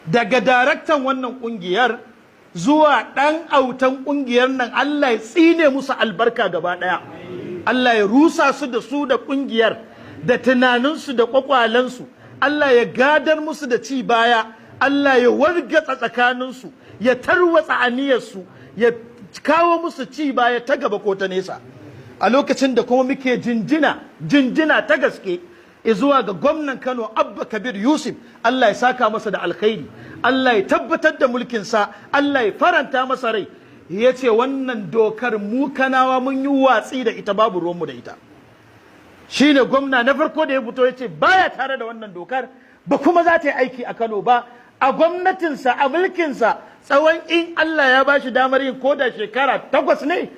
daga daraktan wannan kungiyar zuwa dan autan kungiyar nan, Allah ya tsine musu albarka gaba daya, Allah ya rusa su da kungiyar da tunaninsu da kwakwalansu, Allah ya gadar musu da ci baya, Allah ya wargatsa tsakaninsu, ya tarwatsa aniyarsu, ya kawo musu ci baya ta gaba ko ta nesa. A lokacin da kuma muke jinjina ta gaske zuwa ga gwamnan Kano Abba Kabir Yusuf, Allah ya saka masa da alkhairi, Allah ya tabbatar da mulkinsa, Allah ya faranta masa rai. Ya ce wannan dokar mu Kanawa mun yi watsi da ita, babu ruwanmu da ita. Shi ne gwamna na farko da ya fito ya ce baya tare da wannan dokar, ba kuma za ta yi aiki a Kano ba. A gwamnatinsa, a mulkinsa, tsawon in Allah ya ba shi damar yin koda shekara 8 ne,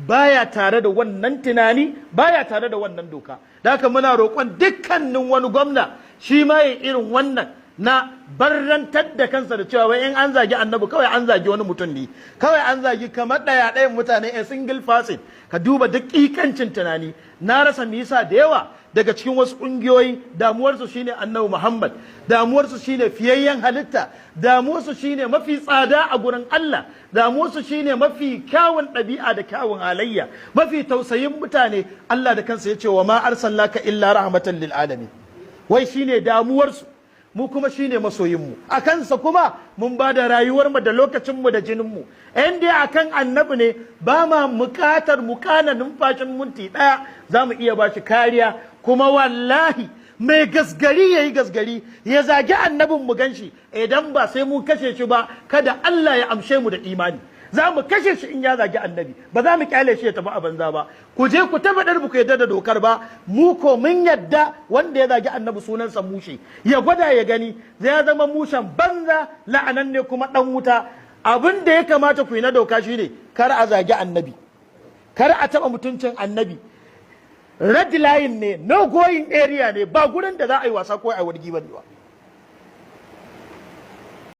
baya tare da wannan tunani, baya tare da wannan doka. Da haka muna roƙon dukkanin wani gwamna shi ma ya irin wannan na barrantar da kansa da cewa wai in an zagi annabi kawai an zagi wani mutum ne, kawai an zagi kamar ɗayan mutane, a single person. Ka duba daƙiƙancin tunani. Na rasa me yasa da yawa daga cikin wasu ƙungiyoyi damuwarsu shine annabi Muhammad, damuwarsu shine fiyayyen halitta, damuwarsu shine mafi tsada a gurin Allah, damuwarsu shine mafi kyawun ɗabi'a da kyawun halayya, mafi tausayin mutane. Allah da kansa ya ce wa ma arsalnaka illa rahmatan lil alamin. Wai shine damuwarsu, mu kuma shine masoyinmu. A kansa kuma mun ba da rayuwarmu da lokacinmu da jininmu. In dai akan annabi ne ba ma bukatar mu kana numfashin minti ɗaya, za mu iya ba shi kariya. Kuma wallahi mai gasgari ya yi gasgari ya zagi annabin mu ganshi, idan ba sai mu kashe shi ba, kada Allah ya amshe mu da imani. Za mu kashe shi in ya zagi annabi, ba za mu kyale shi ya tafi a banza ba. Ku je ku tabbatar ku yadda da dokar ba, mu ko mun yadda wanda ya zagi annabi sunansa mushe, ya gwada ya gani zai zama mushen banza, la'anan ne kuma dan wuta. Abin da ya kamata ku yi na doka shine kar a zagi annabi, kar a taba mutuncin annabi. Red line ne, no going area ne, ba gurin da za a yi wasa ko a wargi ba ne ba.